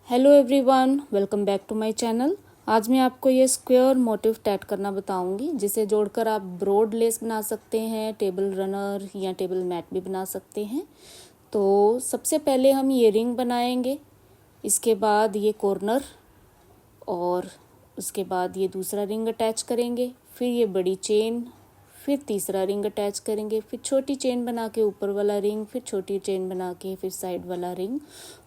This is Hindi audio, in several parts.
Hello everyone, welcome back to my channel. आज मैं आपको ये स्क्वायर मोटिव टैट करना बताऊंगी, जिसे जोड़कर आप ब्रॉड लेस बना सकते हैं, टेबल रनर या टेबल मैट भी बना सकते हैं। तो सबसे पहले हम ये रिंग बनाएंगे, इसके बाद ये कॉर्नर और उसके बाद ये दूसरा रिंग अटैच करेंगे, फिर ये बड़ी चेन, फिर तीसरा रिंग अटैच करेंगे, फिर छोटी चेन बना के ऊपर वाला रिंग, फिर छोटी चेन बना के फिर साइड वाला रिंग,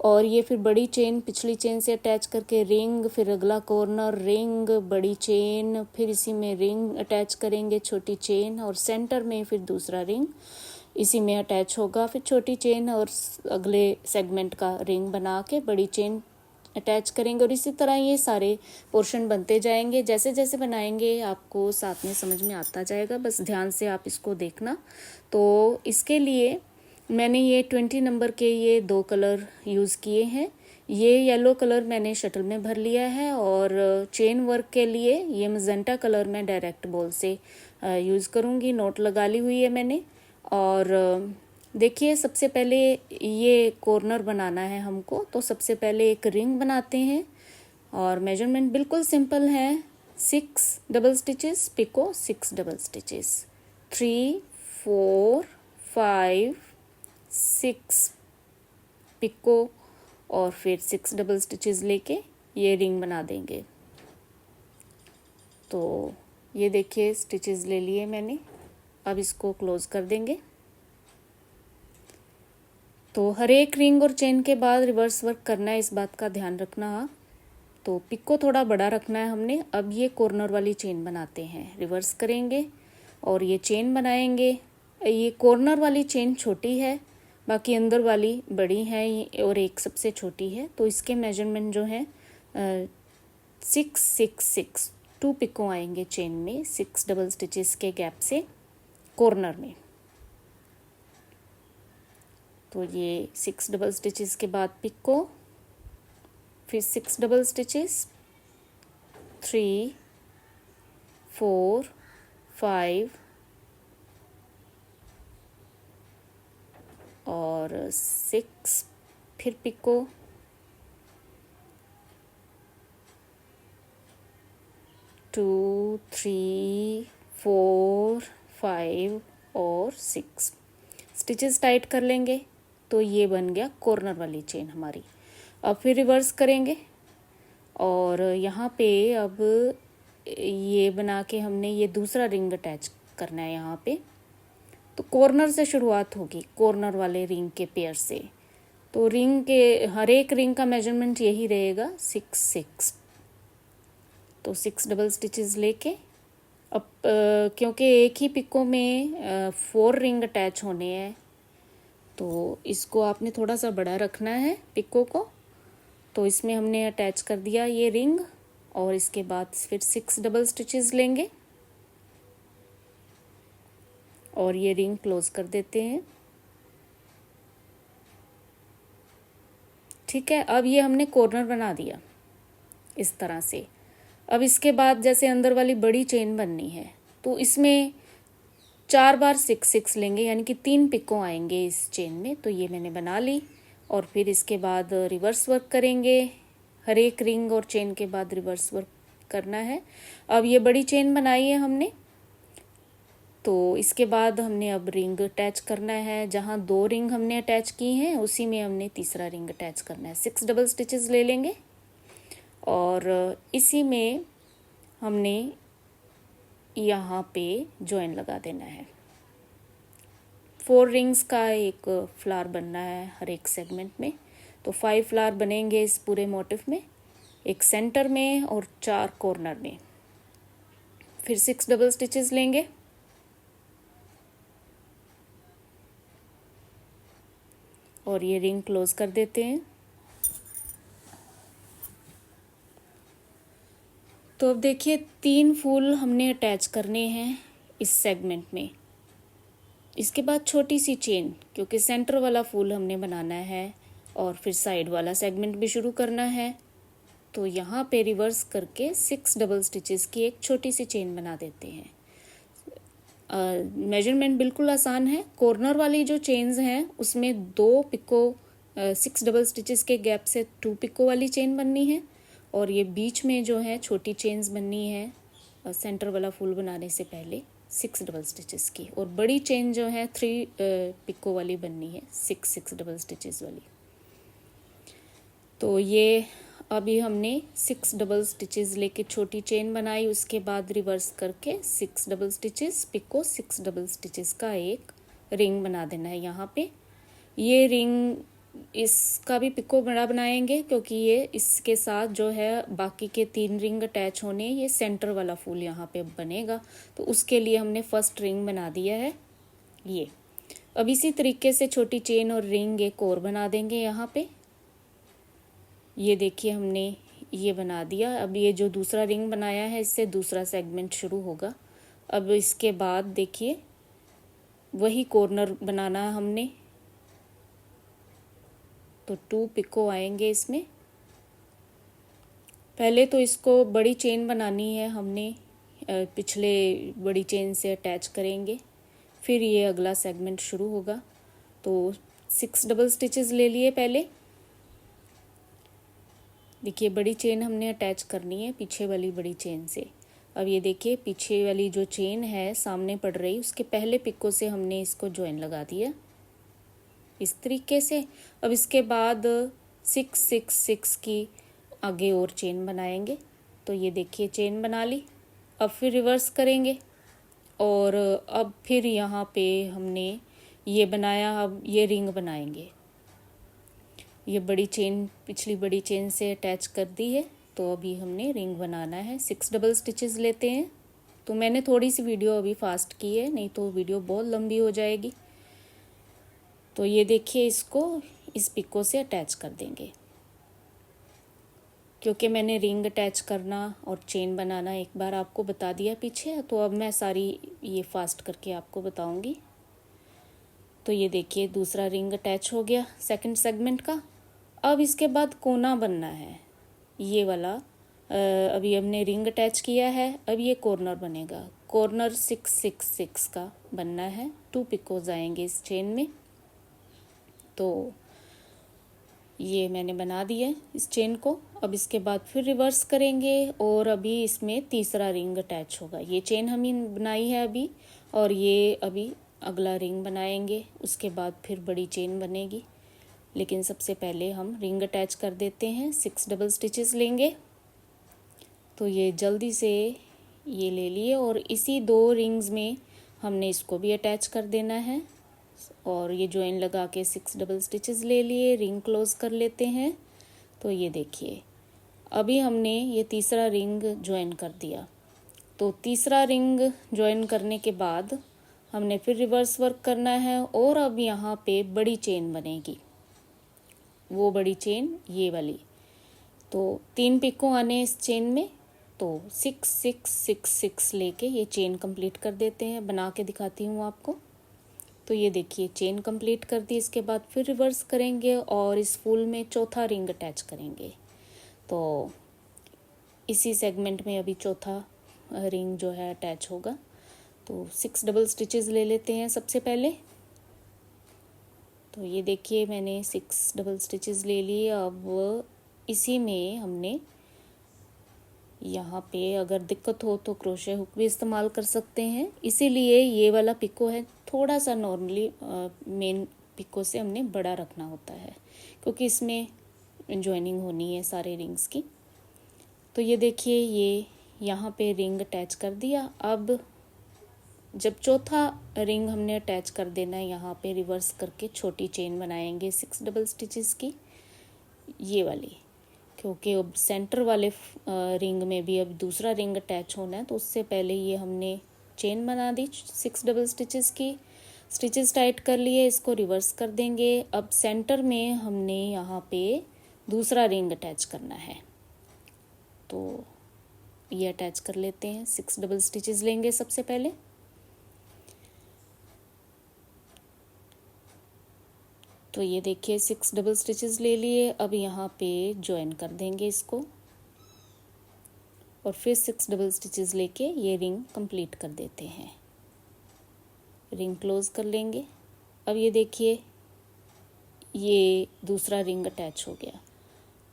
और ये फिर बड़ी चेन पिछली चेन से अटैच करके रिंग, फिर अगला कॉर्नर रिंग, बड़ी चेन, फिर इसी में रिंग अटैच करेंगे, छोटी चेन, और सेंटर में फिर दूसरा रिंग इसी में अटैच होगा, फिर छोटी चेन और अगले सेगमेंट का रिंग बना के बड़ी चेन अटैच करेंगे। और इसी तरह ये सारे पोर्शन बनते जाएंगे। जैसे जैसे बनाएंगे आपको साथ में समझ में आता जाएगा, बस ध्यान से आप इसको देखना। तो इसके लिए मैंने ये 20 नंबर के ये 2 कलर यूज़ किए हैं। ये येलो कलर मैंने शटल में भर लिया है, और चेन वर्क के लिए ये मजेंटा कलर मैं डायरेक्ट बॉल से यूज़ करूँगी। नोट लगा ली हुई है मैंने। और देखिए, सबसे पहले ये कॉर्नर बनाना है हमको, तो सबसे पहले एक रिंग बनाते हैं और मेजरमेंट बिल्कुल सिंपल है। 6 double stitches picot, 6 double stitches, 3 4 5 6 picot, और फिर 6 डबल स्टिचेस लेके ये रिंग बना देंगे। तो ये देखिए, स्टिचेस ले लिए मैंने। अब इसको क्लोज कर देंगे। तो हर एक रिंग और चेन के बाद रिवर्स वर्क करना है, इस बात का ध्यान रखना आप। तो पिक को थोड़ा बड़ा रखना है हमने। अब ये कॉर्नर वाली चेन बनाते हैं, रिवर्स करेंगे और ये चेन बनाएंगे। ये कॉर्नर वाली चेन छोटी है, बाकी अंदर वाली बड़ी है और एक सबसे छोटी है। तो इसके मेजरमेंट जो है 6 6 6 2 पिको आएंगे चेन में, 6 डबल स्टिचेस के गैप से कॉर्नर में। तो ये 6 डबल स्टिचेस के बाद पिको, फिर 6 डबल स्टिचेस, 3 4 5 और 6, फिर पिको, 2 3 4 5 और 6 स्टिचेस टाइट कर लेंगे। तो ये बन गया कॉर्नर वाली चेन हमारी। अब फिर रिवर्स करेंगे और यहाँ पे अब ये बना के हमने ये दूसरा रिंग अटैच करना है यहाँ पे। तो कॉर्नर से शुरुआत होगी, कॉर्नर वाले रिंग के पेयर से। तो रिंग के हर एक रिंग का मेजरमेंट यही रहेगा 6 6। तो 6 डबल स्टिचेस लेके अब क्योंकि एक ही पिको में 4 रिंग अटैच होने हैं, तो इसको आपने थोड़ा सा बड़ा रखना है पिको को। तो इसमें हमने अटैच कर दिया ये रिंग, और इसके बाद फिर 6 डबल स्टिचेस लेंगे और ये रिंग क्लोज कर देते हैं। ठीक है, अब ये हमने कॉर्नर बना दिया इस तरह से। अब इसके बाद जैसे अंदर वाली बड़ी चेन बननी है, तो इसमें 4 बार 6 6 लेंगे, यानी कि 3 पिको आएंगे इस चेन में। तो ये मैंने बना ली, और फिर इसके बाद रिवर्स वर्क करेंगे। हर एक रिंग और चेन के बाद रिवर्स वर्क करना है। अब ये बड़ी चेन बनाई है हमने, तो इसके बाद हमने अब रिंग अटैच करना है। जहाँ 2 रिंग हमने अटैच की हैं, उसी में हमने तीसरा रिंग अटैच करना है। 6 डबल स्टिचेस ले लेंगे और इसी में हमने यहाँ पे जॉइन लगा देना है। 4 रिंग्स का एक फ्लावर बनना है हर एक सेगमेंट में। तो 5 फ्लावर बनेंगे इस पूरे मोटिव में, एक सेंटर में और 4 कॉर्नर में। फिर 6 डबल स्टिचेस लेंगे और ये रिंग क्लोज कर देते हैं। तो अब देखिए, 3 फूल हमने अटैच करने हैं इस सेगमेंट में। इसके बाद छोटी सी चेन, क्योंकि सेंटर वाला फूल हमने बनाना है और फिर साइड वाला सेगमेंट भी शुरू करना है। तो यहाँ पे रिवर्स करके 6 डबल स्टिचेस की एक छोटी सी चेन बना देते हैं। मेजरमेंट बिल्कुल आसान है। कॉर्नर वाली जो चेन्स हैं उसमें 2 पिको 6 डबल स्टिचेस के गैप से 2 पिको वाली चेन बननी है और ये बीच में जो है छोटी चेन्स बननी है सेंटर वाला फूल बनाने से पहले 6 डबल स्टिचेस की, और बड़ी चेन जो है 3 पिको वाली बननी है 6 डबल स्टिचेस वाली। तो ये अभी हमने 6 डबल स्टिचेस लेके छोटी चेन बनाई, उसके बाद रिवर्स करके 6 double stitches picot 6 double stitches का एक रिंग बना देना है। यहाँ पे ये रिंग, इसका भी पिको बड़ा बनाएंगे क्योंकि ये इसके साथ जो है बाकी के 3 रिंग अटैच होने, ये सेंटर वाला फूल यहाँ पे बनेगा, तो उसके लिए हमने फर्स्ट रिंग बना दिया है ये। अब इसी तरीके से छोटी चेन और रिंग एक और बना देंगे यहाँ पे। ये देखिए हमने ये बना दिया। अब ये जो दूसरा रिंग बनाया है इससे दूसरा सेगमेंट शुरू होगा। अब इसके बाद देखिए वही कॉर्नर बनाना है हमने, तो 2 पिको आएंगे इसमें। पहले तो इसको बड़ी चेन बनानी है हमने, पिछले बड़ी चेन से अटैच करेंगे, फिर ये अगला सेगमेंट शुरू होगा। तो 6 डबल स्टिचेस ले लिए पहले। देखिए बड़ी चेन हमने अटैच करनी है पीछे वाली बड़ी चेन से। अब ये देखिए पीछे वाली जो चेन है सामने पड़ रही, उसके पहले पिको से हमने इसको ज्वाइन लगा दिया इस तरीके से। अब इसके बाद 6 6 6 की आगे और चेन बनाएंगे। तो ये देखिए चेन बना ली। अब फिर रिवर्स करेंगे और अब फिर यहाँ पे हमने ये बनाया, अब ये रिंग बनाएंगे। ये बड़ी चेन पिछली बड़ी चेन से अटैच कर दी है, तो अभी हमने रिंग बनाना है। 6 डबल स्टिचेस लेते हैं। तो मैंने थोड़ी सी वीडियो अभी फास्ट की है, नहीं तो वीडियो बहुत लंबी हो जाएगी। तो ये देखिए इसको इस पिको से अटैच कर देंगे, क्योंकि मैंने रिंग अटैच करना और चेन बनाना एक बार आपको बता दिया पीछे, तो अब मैं सारी ये फास्ट करके आपको बताऊंगी। तो ये देखिए दूसरा रिंग अटैच हो गया सेकंड सेगमेंट का। अब इसके बाद कोना बनना है ये वाला। अभी हमने रिंग अटैच किया है, अब ये कॉर्नर बनेगा। कॉर्नर 6 6 6 का बनना है। 2 पिकोज आएंगे इस चेन में। तो ये मैंने बना दिया इस चेन को। अब इसके बाद फिर रिवर्स करेंगे और अभी इसमें तीसरा रिंग अटैच होगा। ये चेन हमने बनाई है अभी, और ये अभी अगला रिंग बनाएंगे, उसके बाद फिर बड़ी चेन बनेगी। लेकिन सबसे पहले हम रिंग अटैच कर देते हैं। 6 डबल स्टिचेस लेंगे। तो ये जल्दी से ये ले लिए और इसी 2 रिंग्स में हमने इसको भी अटैच कर देना है। और ये जॉइन लगा के 6 डबल स्टिचेस ले लिए, रिंग क्लोज कर लेते हैं। तो ये देखिए अभी हमने ये तीसरा रिंग जॉइन कर दिया। तो तीसरा रिंग जॉइन करने के बाद हमने फिर रिवर्स वर्क करना है और अब यहाँ पे बड़ी चेन बनेगी, वो बड़ी चेन ये वाली। तो 3 पिको आने इस चेन में, तो 6 6 6 6 लेके ये चेन कंप्लीट कर देते हैं। बना के दिखाती हूँ आपको। तो ये देखिए चेन कंप्लीट कर दी। इसके बाद फिर रिवर्स करेंगे और इस फूल में चौथा रिंग अटैच करेंगे। तो इसी सेगमेंट में अभी चौथा रिंग जो है अटैच होगा। तो 6 डबल स्टिचेस ले लेते हैं सबसे पहले। तो ये देखिए मैंने 6 डबल स्टिचेस ले लिए। अब इसी में हमने यहाँ पे अगर दिक्कत हो तो क्रोशे हुक भी इस्तेमाल कर सकते हैं। इसीलिए ये वाला पिको है थोड़ा सा नॉर्मली मेन पिको से हमने बड़ा रखना होता है, क्योंकि इसमें जॉइनिंग होनी है सारे रिंग्स की। तो ये देखिए ये यहाँ पे रिंग अटैच कर दिया। अब जब चौथा रिंग हमने अटैच कर देना है, यहाँ पे रिवर्स करके छोटी चेन बनाएंगे 6 डबल स्टिचेस की, ये वाली। क्योंकि अब सेंटर वाले रिंग में भी अब दूसरा रिंग अटैच होना है, तो उससे पहले ये हमने चेन बना दी 6 डबल स्टिचेस की। स्टिचेस टाइट कर लिए, इसको रिवर्स कर देंगे। अब सेंटर में हमने यहाँ पे दूसरा रिंग अटैच करना है, तो ये अटैच कर लेते हैं। 6 डबल स्टिचेस लेंगे सबसे पहले। तो ये देखिए 6 डबल स्टिचेस ले लिए। अब यहाँ पे ज्वाइन कर देंगे इसको और फिर 6 डबल स्टिचेस लेके ये रिंग कंप्लीट कर देते हैं। रिंग क्लोज कर लेंगे। अब ये देखिए ये दूसरा रिंग अटैच हो गया।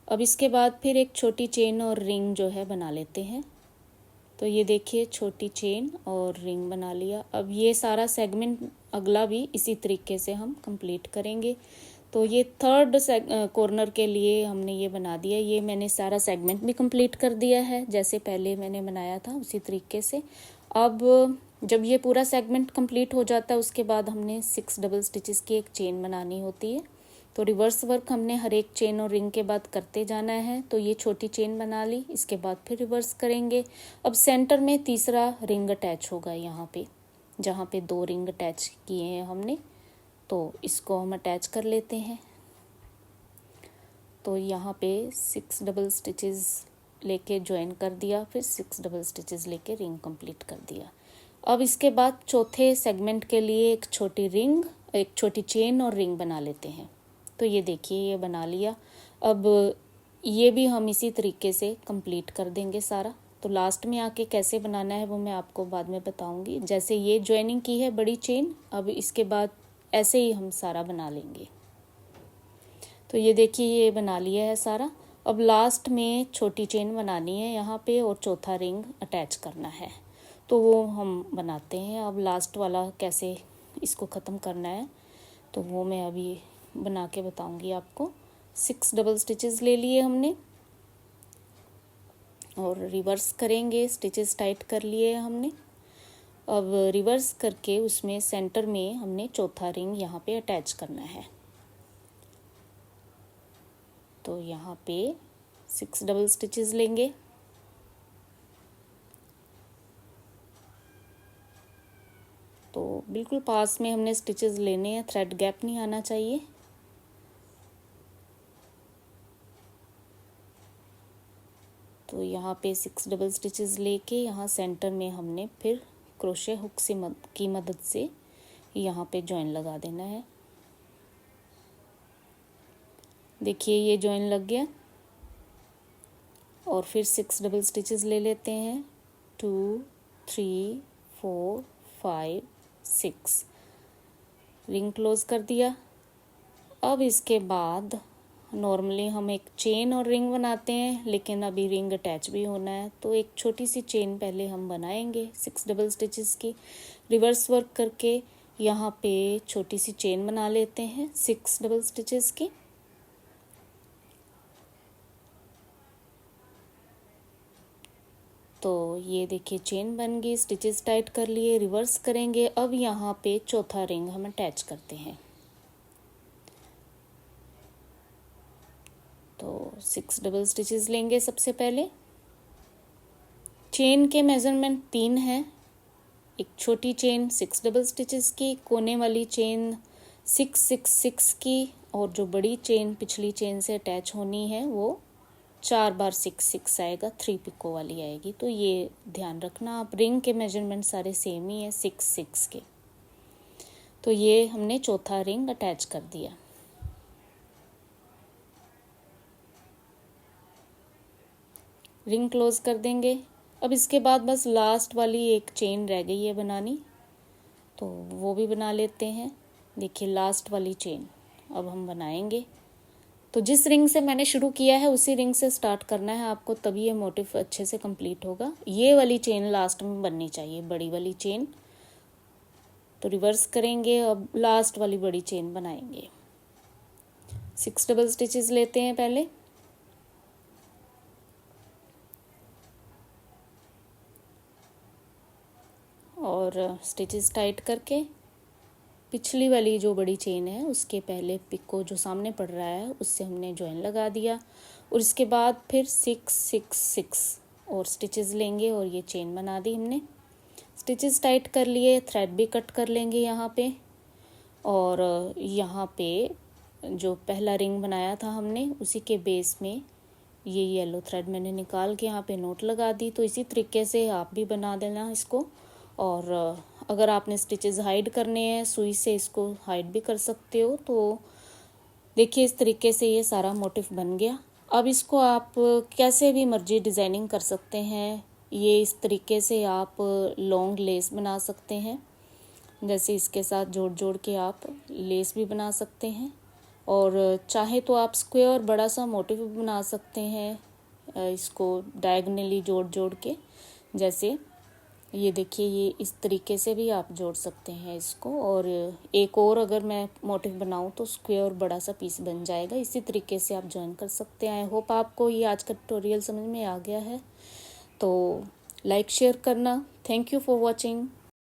अब इसके बाद फिर एक छोटी चेन और रिंग जो है बना लेते हैं। तो ये देखिए छोटी चेन और रिंग बना लिया। अब ये सारा सेगमेंट अगला भी इसी तरीके से हम कंप्लीट करेंगे। तो ये थर्ड कॉर्नर के लिए हमने ये बना दिया। ये मैंने सारा सेगमेंट भी कंप्लीट कर दिया है, जैसे पहले मैंने बनाया था उसी तरीके से। अब जब ये पूरा सेगमेंट कंप्लीट हो जाता है उसके बाद हमने 6 डबल स्टिचेस की एक चेन बनानी होती है। तो रिवर्स वर्क हमने हर एक चेन और रिंग के बाद करते जाना है। तो ये छोटी चेन बना ली, इसके बाद फिर रिवर्स करेंगे। अब सेंटर में तीसरा रिंग अटैच होगा यहाँ पे, जहाँ पे 2 रिंग अटैच किए हैं हमने, तो इसको हम अटैच कर लेते हैं। तो यहाँ पे 6 डबल स्टिचेस लेके ज्वाइन कर दिया, फिर 6 डबल स्टिचेस लेके रिंग कंप्लीट कर दिया। अब इसके बाद चौथे सेगमेंट के लिए एक छोटी रिंग, एक छोटी चेन और रिंग बना लेते हैं। तो ये देखिए ये बना लिया। अब ये भी हम इसी तरीके से कंप्लीट कर देंगे सारा। तो लास्ट में आके कैसे बनाना है वो मैं आपको बाद में बताऊंगी। जैसे ये ज्वाइनिंग की है बड़ी चेन, अब इसके बाद ऐसे ही हम सारा बना लेंगे। तो ये देखिए ये बना लिया है सारा। अब लास्ट में छोटी चेन बनानी है यहाँ पे और चौथा रिंग अटैच करना है, तो वो हम बनाते हैं। अब लास्ट वाला कैसे इसको ख़त्म करना है तो वो मैं अभी बना के बताऊंगी आपको। 6 डबल स्टिचेस ले लिए हमने और रिवर्स करेंगे। स्टिचेस टाइट कर लिए हमने। अब रिवर्स करके उसमें सेंटर में हमने चौथा रिंग यहाँ पे अटैच करना है। तो यहाँ पे 6 डबल स्टिचेस लेंगे। तो बिल्कुल पास में हमने स्टिचेस लेने हैं, थ्रेड गैप नहीं आना चाहिए। तो यहाँ पे 6 डबल स्टिचेस लेके यहाँ सेंटर में हमने फिर क्रोशे हुक की मदद से यहाँ पे जॉइन लगा देना है। देखिए ये जॉइन लग गया। और फिर 6 डबल स्टिचेस ले लेते हैं। 2 3 4 5 6 रिंग क्लोज कर दिया। अब इसके बाद नॉर्मली हम एक चेन और रिंग बनाते हैं, लेकिन अभी रिंग अटैच भी होना है, तो एक छोटी सी चेन पहले हम बनाएंगे 6 डबल स्टिचेस की। रिवर्स वर्क करके यहाँ पे छोटी सी चेन बना लेते हैं 6 डबल स्टिचेस की। तो ये देखिए चेन बन गई, स्टिचेस टाइट कर लिए, रिवर्स करेंगे। अब यहाँ पे चौथा रिंग हम अटैच करते हैं। तो 6 डबल स्टिचेस लेंगे सबसे पहले। चेन के मेजरमेंट 3 है। एक छोटी चेन 6 डबल स्टिचेस की, कोने वाली चेन 6 6 6 की, और जो बड़ी चेन पिछली चेन से अटैच होनी है वो 4 बार 6 6 आएगा, 3 पिको वाली आएगी। तो ये ध्यान रखना आप, रिंग के मेजरमेंट सारे सेम ही है 6 6 के। तो ये हमने चौथा रिंग अटैच कर दिया। रिंग क्लोज कर देंगे। अब इसके बाद बस लास्ट वाली एक चेन रह गई है बनानी, तो वो भी बना लेते हैं। देखिए लास्ट वाली चेन अब हम बनाएंगे। तो जिस रिंग से मैंने शुरू किया है उसी रिंग से स्टार्ट करना है आपको, तभी ये मोटिव अच्छे से कंप्लीट होगा। ये वाली चेन लास्ट में बननी चाहिए, बड़ी वाली चेन। तो रिवर्स करेंगे, अब लास्ट वाली बड़ी चेन बनाएंगे। 6 डबल स्टिचेस लेते हैं पहले। और स्टिचेस टाइट करके पिछली वाली जो बड़ी चेन है उसके पहले पिको जो सामने पड़ रहा है उससे हमने जॉइन लगा दिया। और इसके बाद फिर 6 6 6 और स्टिचेस लेंगे और ये चेन बना दी हमने। स्टिचेस टाइट कर लिए, थ्रेड भी कट कर लेंगे यहाँ पे। और यहाँ पे जो पहला रिंग बनाया था हमने उसी के बेस में ये येलो थ्रेड मैंने निकाल के यहाँ पे नोट लगा दी। तो इसी तरीके से आप भी बना देना इसको। और अगर आपने स्टिचेस हाइड करने हैं सुई से इसको हाइड भी कर सकते हो। तो देखिए इस तरीके से ये सारा मोटिफ बन गया। अब इसको आप कैसे भी मर्जी डिज़ाइनिंग कर सकते हैं। ये इस तरीके से आप लॉन्ग लेस बना सकते हैं, जैसे इसके साथ जोड़ जोड़ के आप लेस भी बना सकते हैं। और चाहे तो आप स्क्वायर बड़ा सा मोटिव भी बना सकते हैं इसको डायगोनली जोड़ जोड़ के। जैसे ये देखिए, ये इस तरीके से भी आप जोड़ सकते हैं इसको। और एक और अगर मैं मोटिव बनाऊं तो स्क्वायर बड़ा सा पीस बन जाएगा। इसी तरीके से आप ज्वाइन कर सकते हैं। आई होप आपको ये आज का ट्यूटोरियल समझ में आ गया है। तो लाइक शेयर करना। Thank you for watching.